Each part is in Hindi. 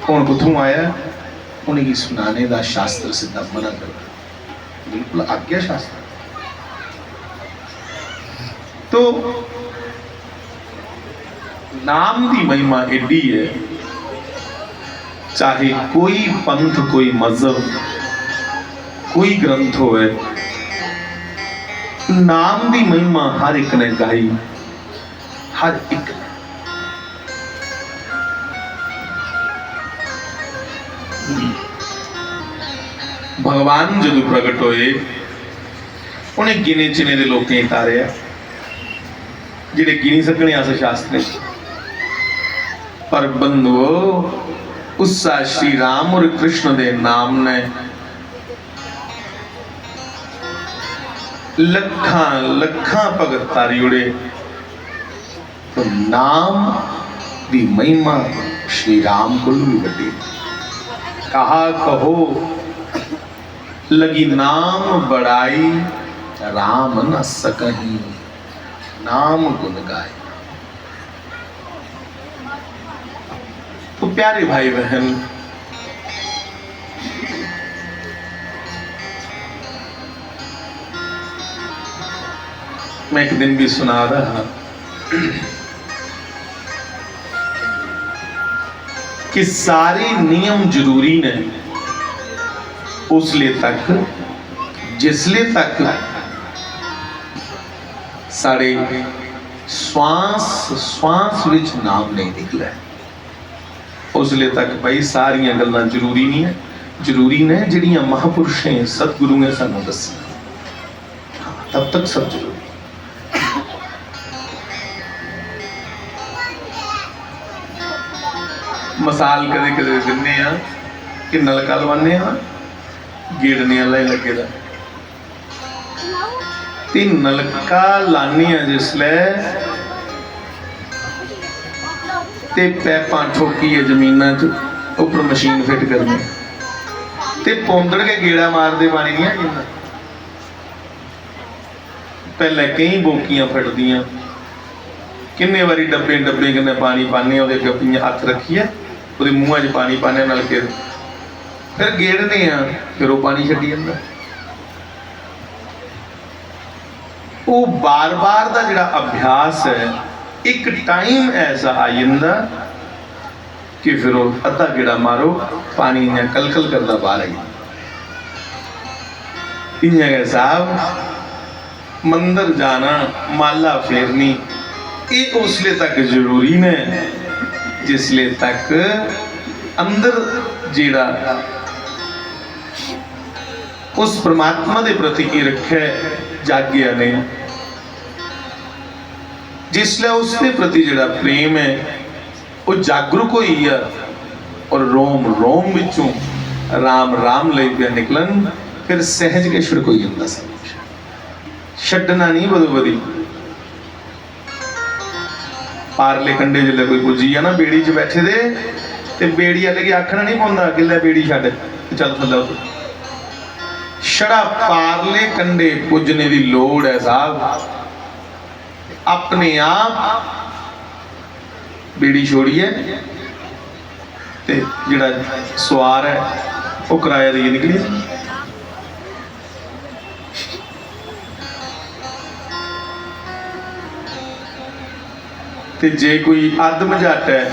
कौन कुथों आया, उन्हें की सुनाने का शास्त्र सिद्धा मना करता, बिल्कुल आज्ञा शास्त्र। तो नाम की महिमा एडी है, चाहे कोई पंथ, कोई मजहब, कोई ग्रंथ होए, नाम की महिमा हर एक ने गाई, हर एक। भगवान जो प्रगट होए, उन्हें गिने चिने दे लोकें तारे जिहड़े गिनी सकने अस शास्त्र, पर बंधुओ उस श्री राम और कृष्ण दे नाम ने लखा लखा भगत तारी उड़े। तो नाम की महिमा श्री राम को भी बड़ी। कहा कहो लगी नाम बड़ाई, राम न सकहीं नाम गुण गाए। तो प्यारे भाई बहन, मैं एक दिन भी सुना रहा कि सारे नियम जरूरी ने उसले तक जिसले तक सारे श्वास श्वास विच नाम नहीं निकला, उसले तक भाई सारिया गल्लां जरूरी नहीं है। जरूरी ने जिहड़ियां महापुरुषें सतगुरु ने सानू दसी, तब तक सब जरूरी। मसाल कदे कदे दिन्ने आ कि नलका लवाने आ, गेड़ने वाला ही लगे दा, ते नलका लाने आ जिसले ते पैपां ठोकी जमीना च, उपर मशीन फिट करनी ते पौंदड़ के गेड़ा मारते पानी नहीं आना। पहले कई बोकियां फटदियां, किन्ने बारी डब्बे डब्बे कन्नै पानी पाने, हथ रखिए उसके मुँह च पानी पाने नलके, फिर गेड़ने आ, फिर वो पानी छड्डी जांदा। वो बार बार का जिहड़ा अभ्यास है, एक टाइम ऐसा आ जाता कि फिर वो अद्धा गेड़ा मारो पानी इन्ना कलकल करता बाहर आई। इन्ना गै साहब मंदिर जाना, माला फेरनी, ये उसले तक जरूरी ने जिसले तक अंदर जिहड़ा उस परमात्मा के प्रति ईर्ख जागिया ने, जिसले उसके प्रति जिहड़ा प्रेम है वो जागरूक हुई है, और रोम रोम विचों राम राम लई पिया निकलन, फिर सहज के छिड़क हो जाता सब कुछ, छड्डना नहीं बदो बदी। पारले कंडे जिले कोई पुजी है ना, बेड़ी च बैठे दे ते बेड़ी वाले की आखना नहीं पाता कि लै बेड़ी छड्ड चल थल्ले उतर। छड़ा पारले कंडे पुजने की लोड़ है साहब, अपने आप बेड़ी छोड़िए ते जिहड़ा सवार है वो किराया देइए निकली। ते जे कोई अध मझाट है,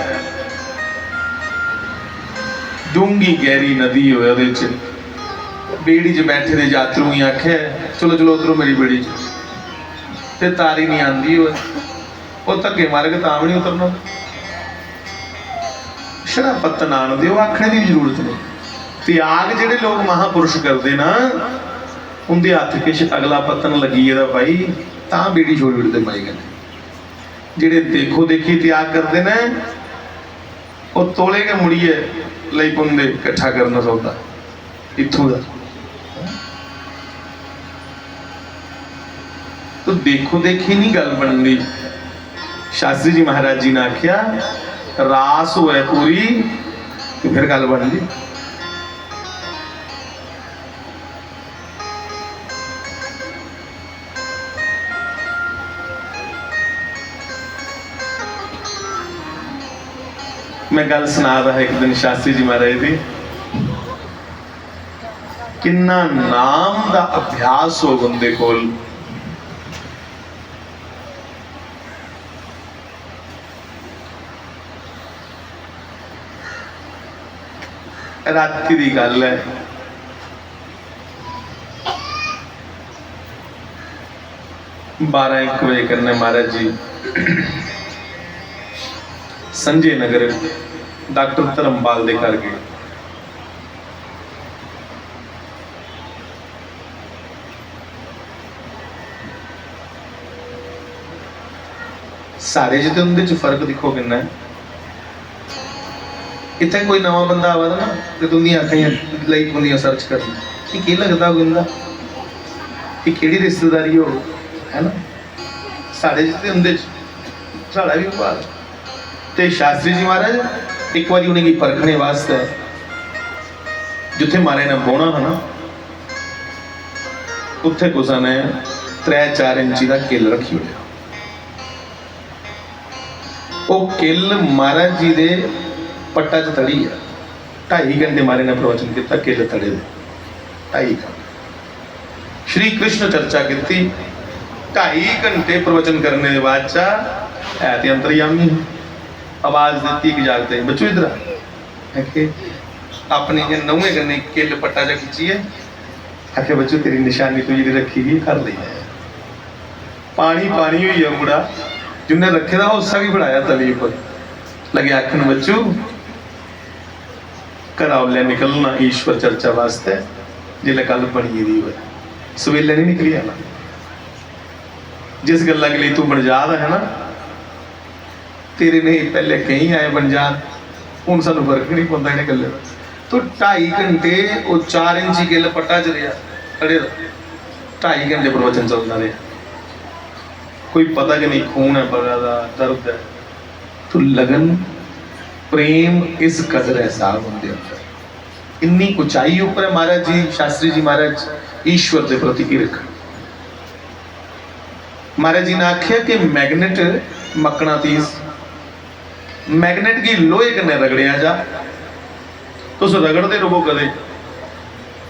डूंगी गहरी नदी हो, बेड़ी च बैठे दे यात्रु ही आखे चलो चलो उतरो मेरी बेड़ी च, ते तारी नहीं आती हो, धक्के मार के तां भी नहीं उतरना। छड़ा पत्तन आन दे, आखने की जरूरत नहीं। त्याग जिहड़े लोग महापुरुष करते ना, उनके हथ किश अगला पत्तन लगी है भाई, तां बेड़ी छोड़ उड़ते पाई गए। जिहड़े देखो देखी त्याग करते ने, वो तोले के मुड़िए लई पुंदे इकट्ठा करना सौदा इत्थों का। तो देखो देखी नहीं गल बनती। शास्त्री जी महाराज जी ने आख्या रास होए पूरी तो फिर गल बन गई। मैं गल सुना रहा एक दिन शास्त्री जी महाराज दी किन्ना नाम दा अभ्यास हो बंदे कोल। राती दी गल है, बारह एक बजे करने महाराज जी संजय नगर डॉक्टर धर्मपाल दे घर गए। सारे जिते उनके च फर्क दिखो किन्ना है। इतने कोई नवा बंदा आवा ना तो तुंदियां अखियां लाइक होंदियां सर्च करना कि लगता कोई कि केड़ी रिश्तेदारी हो, है ना। साढ़े जिते उनके साड़ा भी भाग ते शास्त्री जी महाराज एक बार उन्हें परखने वास्ते जिथे मारे ने बोना है ना उत्थे कुसा ने 3-4 इंची का किल रखी हुई। वो किल महाराज जी दे पट्टा च तड़ी है। 2.5 घंटे मारे ने प्रवचन किया किल तड़े दे 2.5 घंटे श्री कृष्ण चर्चा की। 2.5 घंटे प्रवचन करने के बाद है तो अंतर्यामी आवाज दी कि जागते बच्चों इधर अपनी नौवें गन्ने किल पट्टा च खिंची है। आखे बच्चों तेरी निशानी तू जी रखी गई कर ली है। पानी पानी हुई है मुड़ा जिन्हें रखे था उसका भी बढ़ाया तली पर लगे आखन बच्चों घरा निकलना ईश्वर चर्चा वास्ते जिले कल बनी दी हो सवेले नहीं निकली आना। जिस गल्ला के लिए तू बनजाद है ना तेरे नहीं पहले कहीं आए बनजाद हूँ सानू फर्क नहीं पौंदा इन्हें गल्ले का। तो 2.5 घंटे वो 4 इंची किल पट्टा च रहा खड़े 2.5 घंटे प्रवचन चलता रहा। कोई पता कि नहीं खून है बगा दा दर्द है। तो लगन प्रेम इस कदर एहसास होंगे अंदर इन्नी ऊंचाई ऊपर है। महाराज जी शास्त्री जी महाराज ईश्वर के प्रति ईर्ख। महाराज जी ने आख्या कि मैग्नेट मकनातीस मैग्नेट की लोहे कन्ने रगड़िया जा तो उस रगड़ते रहो कदे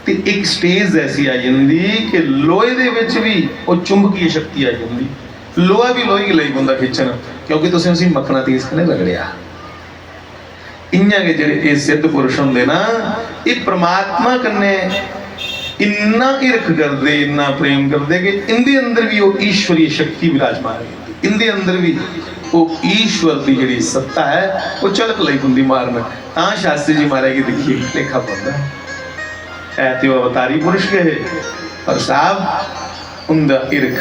ते एक स्टेज ऐसी आ जाती कि लोहे दे विच भी वो चुंबकीय शक्ति आ जाती। लोहा भी लोहे की लई बंदा खिंचन क्योंकि तुसीं उसी मकनातीस कन्ने रगड़िया। इयां के जेडे ये सिद्ध पुरुष होंदे ना ये परमात्मा कन्ने इन्ना ईर्ख करदे इन्ना प्रेम करदे कि इनके अंदर भी वो ईश्वरीय शक्ति विराजमान है। इनके अंदर भी वो ईश्वर की जिहड़ी सत्ता है वो झलक लई हुंदी मारन। तां शास्त्री जी महाराज की देखिए लेखा पाउंदा है तो अवतारी पुरुष गए पर साहब उनका ईर्ख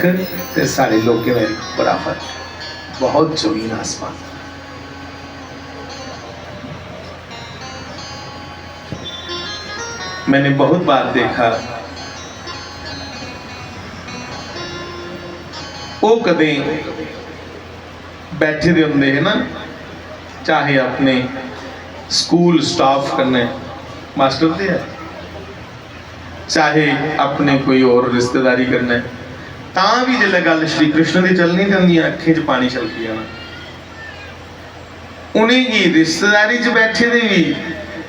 ते सारे लोगों का ईर्ख बड़ा फर्क बहुत जमीन आसमान। मैंने बहुत बार देखा वो कदे बैठे दे होंदे है ना चाहे अपने स्कूल स्टाफ करने मास्टर दे है चाहे अपने कोई और रिश्तेदारी करने तां भी जिल्लै गल श्री कृष्ण की चलनी तो उन्दियां अखें च पानी छलकी जाना। उन्हें की रिश्तेदारी च बैठे दे भी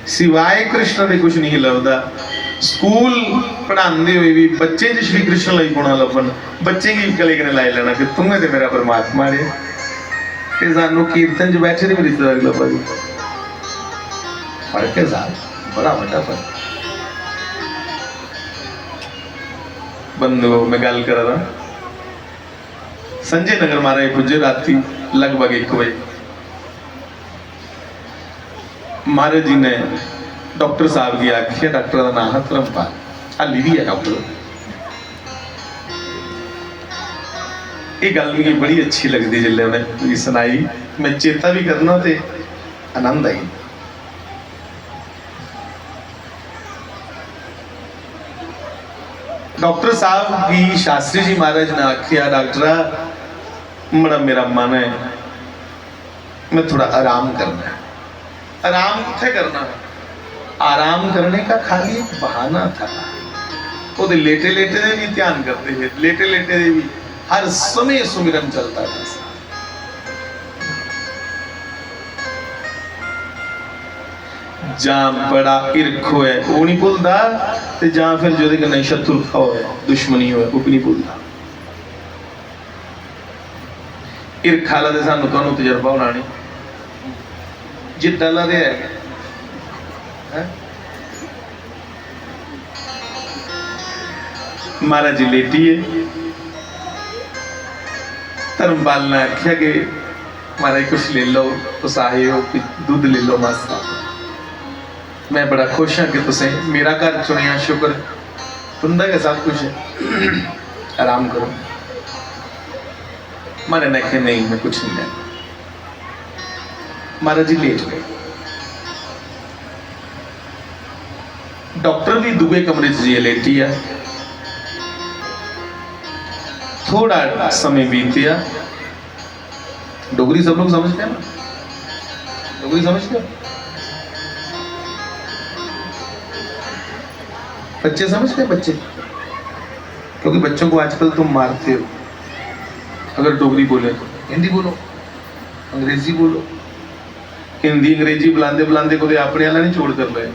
सिवाय कृष्ण के कुछ नहीं लभदा। स्कूल पढ़ाते हुए भी बच्चे च श्री कृष्ण लाई गुणा लभन बच्चे की गले कने लाई लेना कि तू है तो मेरा परमात्मा है। ते सानू कीर्तन च बैठे भी रिश्तेदारी लभा दी फर्क है साहब बड़ा बड़ा फर्क। बंदो मैं गल कर रहा संजय नगर महाराज पुजे राती लगभग 1 बजे। महाराज जी ने डॉक्टर साहब की आखिया डॉक्टर का नाम है धर्मपाल हाली भी है डॉक्टर। ये गल मुझे बड़ी अच्छी लगती जिसले उन्हें सुनाई मैं चेता भी करना तो आनंद आई। डॉक्टर साहब की शास्त्री जी महाराज ने आखिया डॉक्टर बड़ा मेरा मन है मैं थोड़ा आराम करना है। आराम किथे करना है? आराम करने का खाली एक बहाना था। वो लेटे लेटे दे भी ध्यान करते थे लेटे लेटे दे भी हर समय सुमिरन चलता था। जां बड़ा ईर्ख होए वो नहीं भुलदा, ते जां फिर जो कन्नै शत्रुता होए दुश्मनी होए वो भी नहीं भुलदा। ईर्ख वाला तो सानू तुहानू तजर्बा होना नहीं, जिद्दां ला ते है। महाराज जी लेटिए, धर्मपाल ने आख्या कि महाराज कुछ ले लो, तुस आए हो दूध ले लो मासा, मैं बड़ा खुश हाँ कि तुसें मेरा घर चुनिया, शुक्र तुंदा के सब कुछ है, आराम करो। महाराज ने आख्या नहीं मैं कुछ नहीं लेना। महाराज जी लेट गए। डॉक्टर भी दुए कमरे च जी लेटी है। थोड़ा समय बीत गया। डोगरी सब लोग समझते हैं ना, डोगरी समझते हैं, बच्चे समझते हैं, बच्चे, क्योंकि बच्चों को आजकल तुम मारते हो अगर डोगरी बोले तो। हिंदी बोलो, अंग्रेजी बोलो, हिंदी अंग्रेजी बुलाते बुलाते को अपने वाला नहीं छोड़ कर रहे।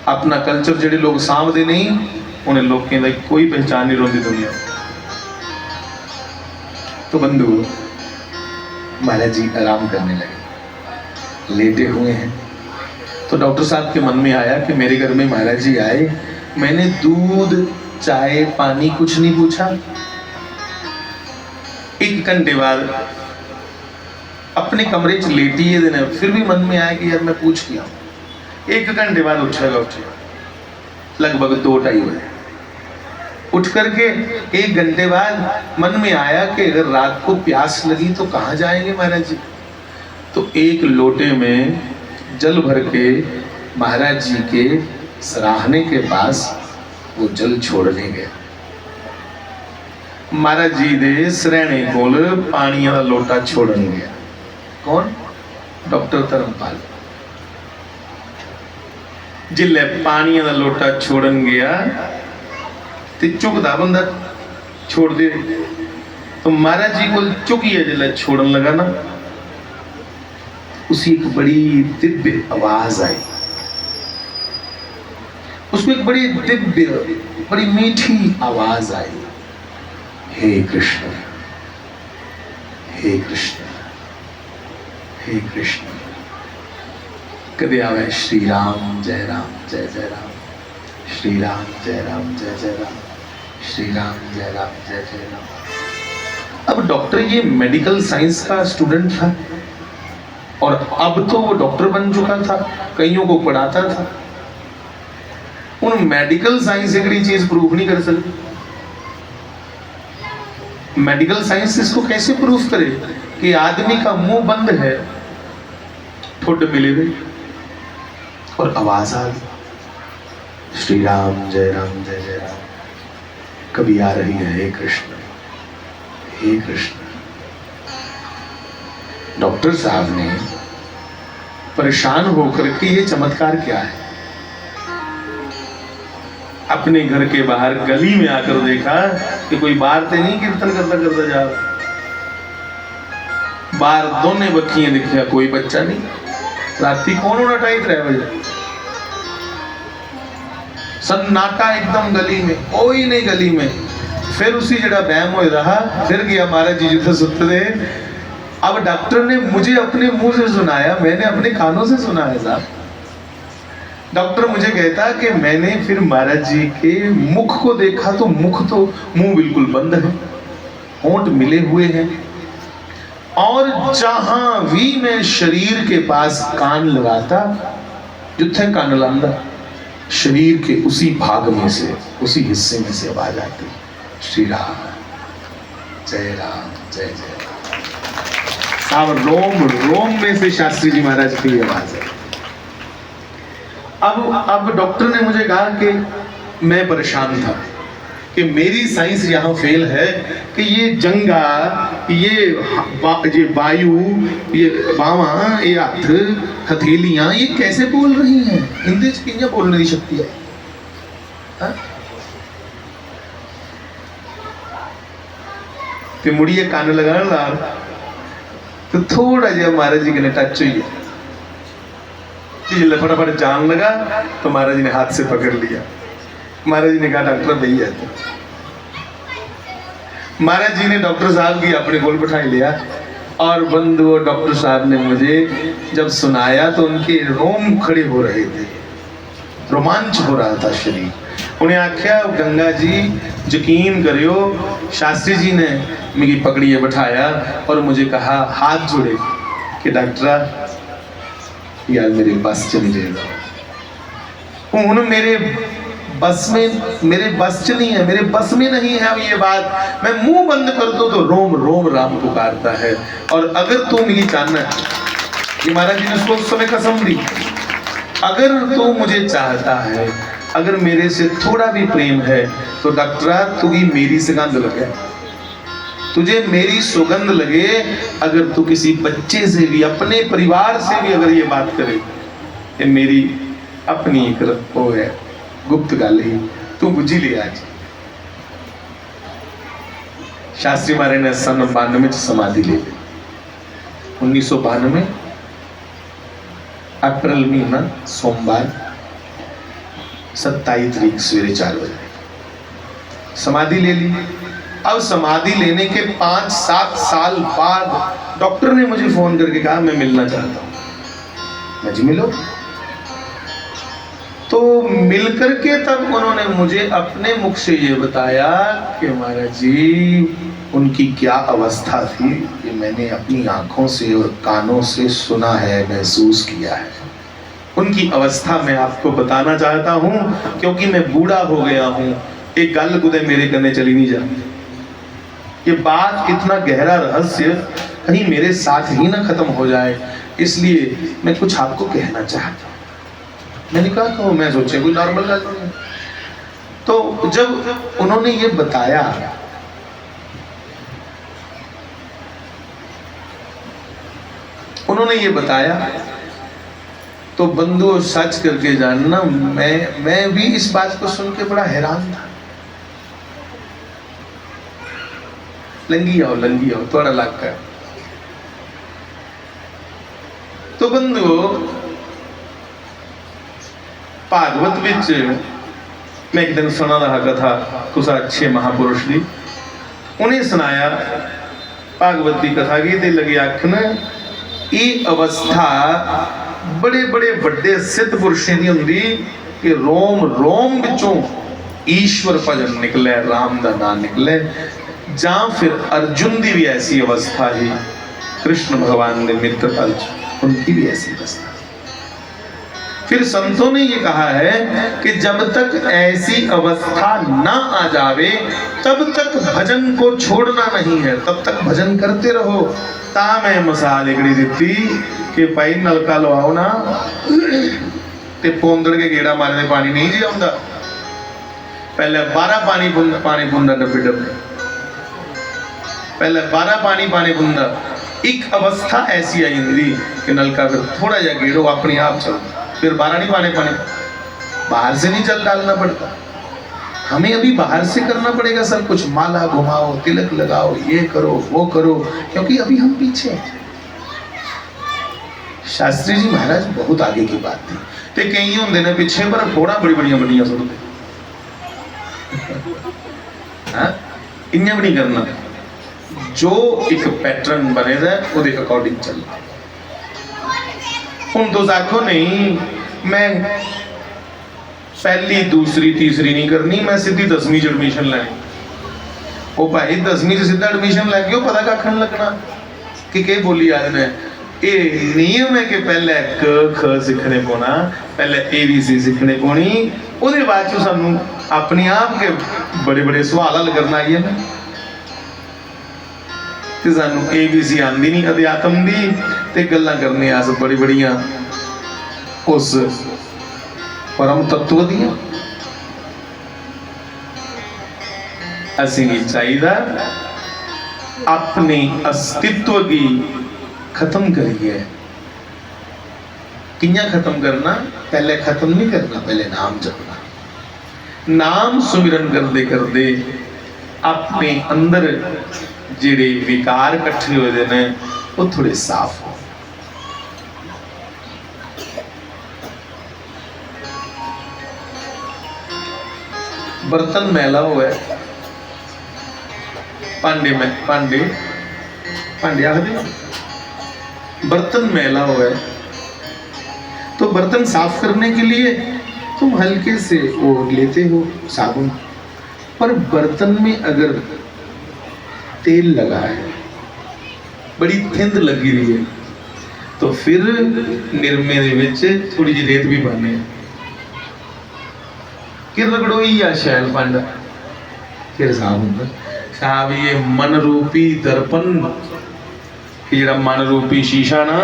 अपना कल्चर जेडे लोग सामभते नहीं, उन्हें लोगों की कोई पहचान नहीं रोंदी दुनिया। तो बंधु महाराज जी आराम करने लगे, लेटे हुए हैं। तो डॉक्टर साहब के मन में आया कि मेरे घर में महाराज जी आए, मैंने दूध चाय पानी कुछ नहीं पूछा। एक घंटे बाद अपने कमरे च लेटी है देने, फिर भी मन में आया कि यार मैं पूछ लिया। एक घंटे बाद उठेगा, लगभग 2-2:30 बजे उठ करके एक घंटे बाद मन में आया कि अगर रात को प्यास लगी तो कहाँ जाएंगे महाराज जी। तो एक लोटे में जल भर के महाराज जी के सराहने के पास वो जल छोड़ने गए। महाराज जी दे सरहने कोल पानी वाला लोटा छोड़न गया। कौन? डॉक्टर धर्मपाल। जिले पानी वाला लोटा छोड़न गया ते चुकदा बंदा छोड़ दे, तो महाराज जी को चुकिया जिले छोड़न लगा ना, उसी एक बड़ी दिव्य आवाज आई। उसको एक बड़ी दिव्य बड़ी मीठी आवाज आई, हे कृष्ण हे कृष्ण हे कृष्ण। कदे आवे श्री राम जय जय राम, श्री राम जय राम, श्री राम जय जय राम। अब डॉक्टर ये मेडिकल साइंस का स्टूडेंट था और अब तो वो डॉक्टर बन चुका था, कईयों को पढ़ाता था। उन मेडिकल साइंस एक चीज प्रूफ नहीं कर सकती। मेडिकल साइंस इसको कैसे प्रूफ करे कि आदमी का मुंह बंद है, ठोड मिले गए और आवाज आ गई, श्री राम जय जय राम। कभी आ रही है हे कृष्ण हे कृष्ण। डॉक्टर साहब ने परेशान होकर के ये चमत्कार क्या है, अपने घर के बाहर गली में आकर देखा कि कोई बाहर से नहीं कीर्तन करता करता जा रहा। बाहर दोनों बच्चियां दिखा, कोई बच्चा नहीं। राती कौन होना 2:30 बजे, सन्नाटा एकदम गली में, कोई नहीं गली में। फिर उसी जड़ा बहम हो रहा, फिर गया महाराज जी जिथे सुते। अब डॉक्टर ने मुझे अपने मुंह से सुनाया, मैंने अपने कानों से सुना है साहब। डॉक्टर मुझे कहता कि मैंने फिर महाराज जी के मुख को देखा तो मुंह बिल्कुल बंद है, होंठ मिले हुए हैं, और जहां भी मैं शरीर के पास कान लगाता, जिथे कान लांदा शरीर के उसी भाग में से, उसी हिस्से में से आवाज आती, श्री राम जय जय राम। साहब रोम रोम में से शास्त्री जी महाराज की आवाज है। अब डॉक्टर ने मुझे कहा कि मैं परेशान था कि मेरी साइंस यहाँ फेल है कि ये जंगा, ये वायु, ये बावा, ये हथ, हथेलियां ये कैसे बोल रही हैं, हिंदी कियां बोलने की शक्ति है। ते मुड़िए कान लगाने ला तो थोड़ा जिहा महाराज जी के टच हुई है। जिसने फटाफट जान लगा तो महाराज जी ने हाथ से पकड़ लिया। महाराज जी ने कहा डॉक्टर भाई है। महाराज जी ने डॉक्टर साहब की अपने कोल बैठा लिया और बंधु डॉक्टर साहब ने मुझे जब सुनाया तो उनके रोम खड़े हो रहे थे, रोमांच हो रहा था शरीर। उन्हें आख्या गंगा जी यकीन करियो, शास्त्री जी ने मेरी पकड़िए बैठाया और मुझे कहा हाथ जोड़े कि डॉक्टरा यार मेरे बस च नहीं रहेगा, उन्होंने मेरे बस च नहीं है, मेरे बस में नहीं है अब ये बात। मैं मुंह बंद कर दूं तो रोम रोम राम पुकारता है। और अगर तू मेरी चाहना है, ये महाराज जी ने उसको उस समय कसम दी, अगर तू मुझे चाहता है, अगर मेरे से थोड़ा भी प्रेम है तो डॉक्टरा तू ही मेरी सुगंध लगे, तुझे मेरी सुगंध लगे। अगर तू किसी बच्चे से भी, अपने परिवार से भी अगर ये बात करे, ये मेरी अपनी एक वो है गुप्त गल ही, तू बुझी लिया। आज शास्त्री महाराज ने सन 92 समाधि ले ली। 1992 अप्रैल महीना सोमवार 27 तारीख सवेरे 4 बजे समाधि ले ली। अब समाधि लेने के 5-7 साल बाद डॉक्टर ने मुझे फोन करके कहा मैं मिलना चाहता हूं। मैं जी मिलो। तो मिलकर के तब उन्होंने मुझे अपने मुख से ये बताया कि महाराज जी उनकी क्या अवस्था थी, ये मैंने अपनी आंखों से और कानों से सुना है, महसूस किया है। उनकी अवस्था मैं आपको बताना चाहता हूं क्योंकि मैं बूढ़ा हो गया हूं। एक गल कुदे मेरे कन्ने चली नहीं जाती, ये बात इतना गहरा रहस्य कहीं मेरे साथ ही ना खत्म हो जाए, इसलिए मैं कुछ आपको कहना चाहता हूं। मैंने कहा कहो। मैं सोचे कोई नॉर्मल गल नहीं। तो जब उन्होंने ये बताया तो बंधुओं सच करके जानना, मैं भी इस बात को सुन के बड़ा हैरान था। लंगी आओ थोड़ा लाग कर। तो बंधुओं भागवत विच मैं एक दिन सुना रहा कथा कुछ अच्छे महापुरुष दी, उन्हें सुनाया भागवत की कथा की ते लगे आखन ये अवस्था बड़े बड़े बड़े सिद्ध पुरुषों की होंदी कि रोम रोम विचों ईश्वर भजन निकले, राम का नाम निकले। जां फिर अर्जुन की भी ऐसी अवस्था है, कृष्ण भगवान के मित्र अर्जुन उनकी भी ऐसी अवस्था। फिर संतों ने ये कहा है कि जब तक ऐसी अवस्था ना आ जावे तब तक भजन को छोड़ना नहीं है, तब तक भजन करते रहो। ता मैं मिसाल एकड़ी दी कि भाई नलका लवाओ ना ते पोंदड़ के गेड़ा मारने पानी नहीं जी आउंदा। पहले 12 पानी पुंदा डब्बे पहले 12 पानी पुंदा। एक अवस्था ऐसी आई हुई कि नलका फिर थोड़ा जा गेड़ो अपने आप चलता, फिर 12 नहीं पानी बाहर से नहीं जल डालना पड़ता। हमें अभी बाहर से करना पड़ेगा सब कुछ, माला घुमाओ, तिलक लगाओ, ये करो वो करो, क्योंकि अभी हम पीछे हैं। शास्त्री जी महाराज बहुत आगे की बात थी। ते कई होंगे ने पिछे पर फोड़ा बड़ी बड़िया सुनते इन्हें भी नहीं करना, जो एक पैटर्न बनेगा वो अकॉर्डिंग चलना। हुण तो आखो नहीं मैं पहली दूसरी तीसरी नहीं करनी, मैं सीधी 10वीं च एडमिशन लैनी। वो भाई 10वीं च सीधा एडमिशन लैके पता कख नहीं लगना कि के बोली आ रहे हैं। ये नियम है कि पहले क ख सीखने पौना, पहले ABC सीखने पौनी, उसके बाद चो सानू अपने आप के बड़े बड़े सवाल हल करना आई है ना। ते सानू ABC आंदी नहीं अध्यात्म दी ते गल्लां करने आस बड़ी बड़िया उस परम तत्व दियां। असीं नहीं चाहिए अपने अस्तित्व की खत्म करिए। कियां खत्म करना? पहले खत्म नहीं करना, पहले नाम जपना। नाम सुमिरन करते करते अपने अंदर जिहड़े विकार इकट्ठे होए ने वो थोड़े साफ हो। बर्तन मैला हुआ है, भांडे में भांडे भांडे आखदे, बर्तन मैला हुआ है, तो बर्तन साफ करने के लिए तुम हल्के से वो लेते हो साबुन, पर बर्तन में अगर तेल लगा है, बड़ी थिंद लगी हुई है, तो फिर निरमे दे विच थोड़ी जी रेत भी पाने कि रगड़ोई या शैल भांडा फिर साफ होंगे। साहब ये मन रूपी दर्पण, ਜਿਹੜਾ मन रूपी शीशा ना,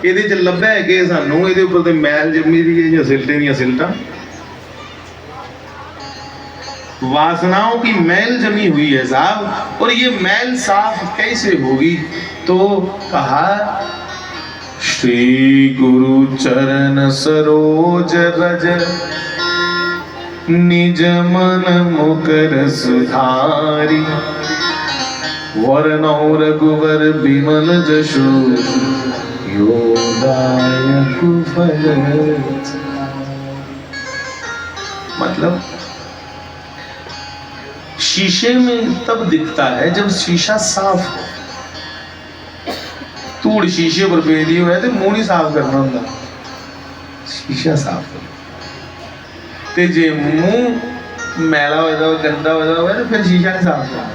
ਇਹਦੇ ਚ ਲੱਭਿਆ ਹੈ ਕਿ ਸਾਨੂੰ ਇਹਦੇ ਉੱਪਰ ਤੇ ਮੈਲ ਜੰਮੀ ਦੀ ਹੈ ਜਾਂ ਸਿਲਟੇ ਦੀਆਂ ਸਿਲਟਾਂ, वासनाओं की मैल जमी हुई है साहब, और ये मैल साफ कैसे होगी? तो कहा श्री गुरु चरण सरोज रज निज मन मुकर सुधारी, वरनौ रघुवर बिमल जशु योदायक फल। मतलब शीशे में तब दिखता है जब शीशा साफ हो। धूड़ शीशे पर पेदी हो तो मुंह नहीं साफ करना होंगे, शीशा साफ हो। ते जे मुंह मैला हो जाए, गंदा हो जाए तो फिर शीशा नहीं साफ करना,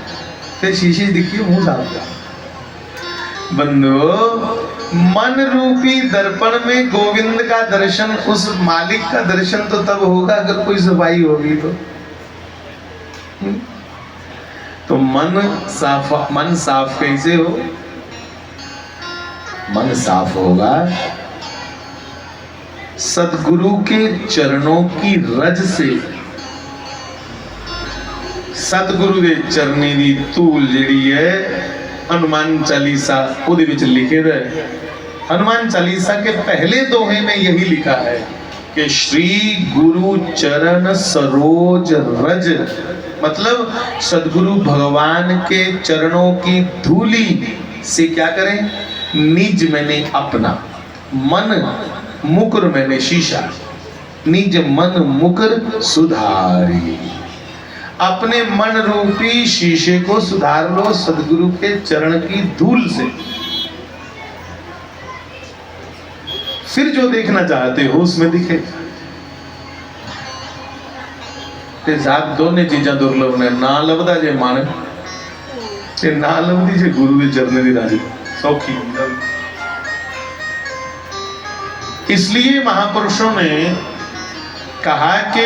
फिर शीशे दिखिए मुंह साफ करना। बंदो, मन रूपी दर्पण में गोविंद का दर्शन, उस मालिक का दर्शन तो तब होगा अगर कोई सफाई होगी तो मन साफ कैसे हो? मन साफ होगा सदगुरु के चरणों की रज से। सतगुरु के चरने की धूल जिहड़ी है, हनुमान चालीसा उहदे विच लिखे है। हनुमान चालीसा के पहले दोहे में यही लिखा है कि श्री गुरु चरण सरोज रज, मतलब सदगुरु भगवान के चरणों की धूली से क्या करें? निज मैंने अपना, मन मुकर मैंने शीशा, निज मन मुकर सुधारी। अपने मन रूपी शीशे को सुधार लो सदगुरु के चरण की धूल से, फिर जो देखना चाहते हो उसमें दिखे। ते साहब दोने चीज़ां दुर्लभ ने, ना लभदा जे मन ते ना लभदी जे गुरु के चरणे दी राजी सौखी। इसलिए महापुरुषों ने कहा कि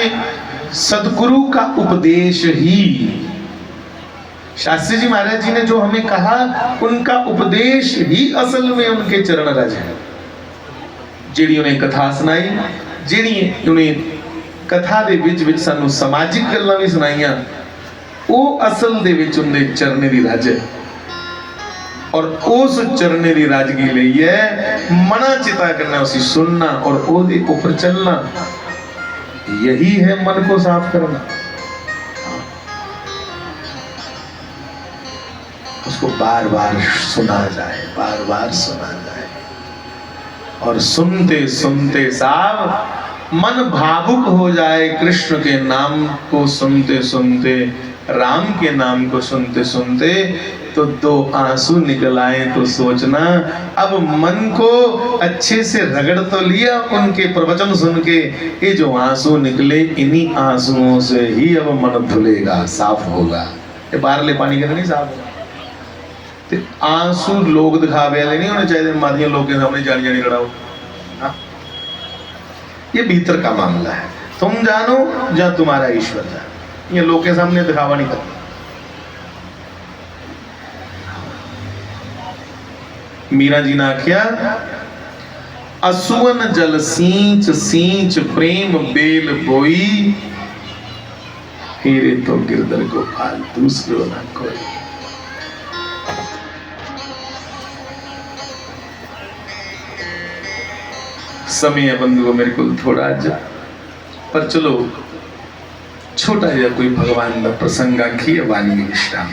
सदगुरु का उपदेश ही, शास्त्री जी महाराज जी ने जो हमें कहा, उनका उपदेश ही असल में उनके चरण रज है। जिहड़ी उन्हें कथा सुनाई, जिहड़ी उन्हें कथा दे विच विच सानू समाजिक गल्लां भी सुनाइयां, वो असल दे विच उनके चरणे दी रज है। और उस चरणे दी राजगी लई है मना चिता करना, उसी सुनना और ओदे ऊपर चलना, यही है मन को साफ करना। उसको बार बार सुना जाए, बार बार सुना जाए, और सुनते सुनते साहब मन भावुक हो जाए। कृष्ण के नाम को सुनते सुनते, राम के नाम को सुनते सुनते तो दो आंसू निकल आए तो सोचना अब मन को अच्छे से रगड़ तो लिया उनके प्रवचन सुन के, ये जो आंसू निकले इन्हीं आंसुओं से ही अब मन धुलेगा, साफ होगा। ये बाहरले पानी के नहीं साफ होगा। ते आंसू लोग दिखावे वाले नहीं होने चाहिए, मादियां लोगों के सामने जानी जानी लड़ाओ। ये भीतर का मामला है, तुम जानो या तुम्हारा ईश्वर जानो, ये लोग के सामने दिखावा नहीं करना। मीरा जी ने आख्या, असुवन जल सींच सींच प्रेम बेल बोई, हीरे तो गिरधर गोपाल दूसरो न कोई। समय है बंधुओं मेरे को थोड़ा आज, पर चलो छोटा या कोई भगवान का प्रसंग आखिए वाणी विश्राम।